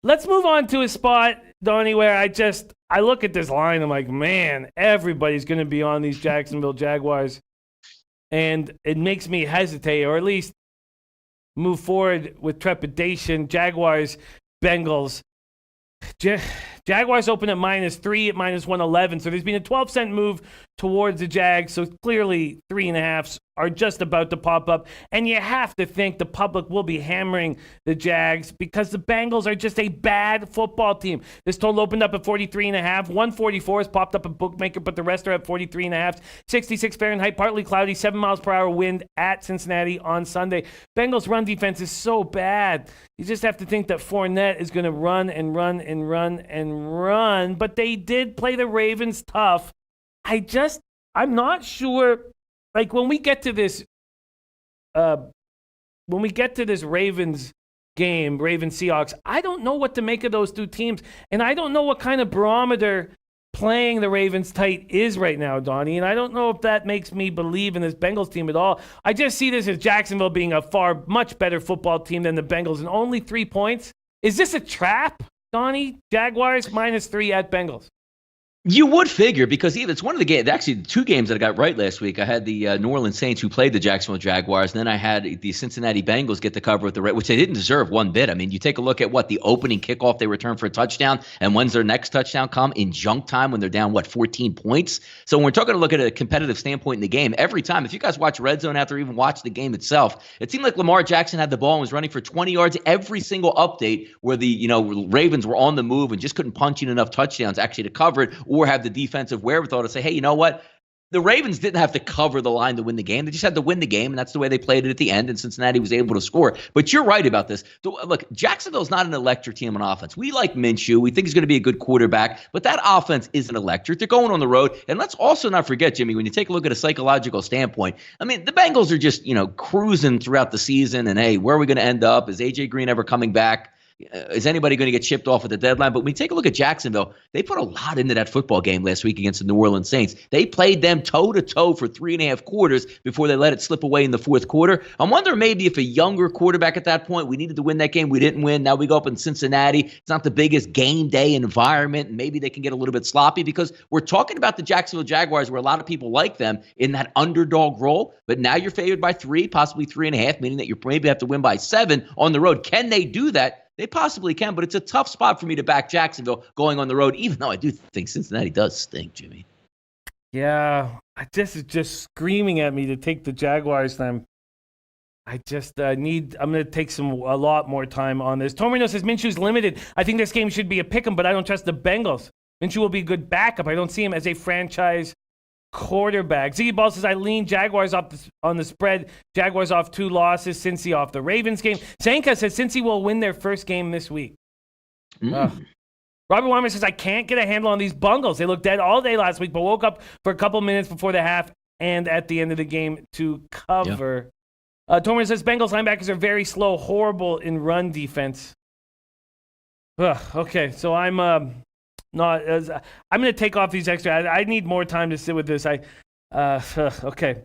Let's move on to a spot, Donnie, where I look at this line. I'm like, man, everybody's going to be on these Jacksonville Jaguars. And it makes me hesitate, or at least move forward with trepidation. Jaguars, Bengals. Jaguars open at -3 at -111. So there's been a 12-cent move towards the Jags. So clearly 3.5s are just about to pop up. And you have to think the public will be hammering the Jags because the Bengals are just a bad football team. This total opened up at 43.5. 144 has popped up a bookmaker, but the rest are at 43.5. 66 Fahrenheit, partly cloudy, 7 miles per hour wind at Cincinnati on Sunday. Bengals run defense is so bad. You just have to think that Fournette is going to run and run and run and run. But they did play the Ravens tough. I'm not sure. Like when we get to this Ravens game, Ravens Seahawks, I don't know what to make of those two teams, and I don't know what kind of barometer playing the Ravens tight is right now, Donnie, and I don't know if that makes me believe in this Bengals team at all. I just see this as Jacksonville being a much better football team than the Bengals, and only 3 points. Is this a trap, Donnie? Jaguars -3 at Bengals. You would figure because it's one of the games, actually the 2 games that I got right last week. I had the New Orleans Saints who played the Jacksonville Jaguars, and then I had the Cincinnati Bengals get the cover with which they didn't deserve one bit. I mean, you take a look at the opening kickoff they returned for a touchdown, and when's their next touchdown come? In junk time when they're down, 14 points? So when we're talking to look at a competitive standpoint in the game, every time, if you guys watch Red Zone after even watch the game itself, it seemed like Lamar Jackson had the ball and was running for 20 yards every single update where the Ravens were on the move and just couldn't punch in enough touchdowns actually to cover it or have the defensive wherewithal to say, hey, you know what? The Ravens didn't have to cover the line to win the game. They just had to win the game, and that's the way they played it at the end, and Cincinnati was able to score. But you're right about this. Look, Jacksonville's not an electric team on offense. We like Minshew. We think he's going to be a good quarterback, but that offense isn't electric. They're going on the road. And let's also not forget, Jimmy, when you take a look at a psychological standpoint, I mean, the Bengals are just, cruising throughout the season, and hey, where are we going to end up? Is A.J. Green ever coming back? Is anybody going to get shipped off at the deadline? But when we take a look at Jacksonville, they put a lot into that football game last week against the New Orleans Saints. They played them toe-to-toe for 3.5 quarters before they let it slip away in the fourth quarter. I'm wondering maybe if a younger quarterback at that point, we needed to win that game. We didn't win. Now we go up in Cincinnati. It's not the biggest game day environment, and maybe they can get a little bit sloppy because we're talking about the Jacksonville Jaguars where a lot of people like them in that underdog role. But now you're favored by 3, possibly 3.5, meaning that you maybe have to win by 7 on the road. Can they do that? They possibly can, but it's a tough spot for me to back Jacksonville going on the road, even though I do think Cincinnati does stink, Jimmy. Yeah, this is just screaming at me to take the Jaguars. I just I'm going to take a lot more time on this. Tomino says Minshew's limited. I think this game should be a pick'em, but I don't trust the Bengals. Minshew will be a good backup. I don't see him as a franchise quarterback. Ziggy Ball says I lean Jaguars on the spread. Jaguars off 2 losses. Cincy off the Ravens game. Sanka says Cincy will win their first game this week. Robert Weimer says I can't get a handle on these Bungles. They looked dead all day last week, but woke up for a couple minutes before the half and at the end of the game to cover. Torment says Bengals linebackers are very slow, horrible in run defense. Okay, so I'm going to take off these extra. I need more time to sit with this. Okay.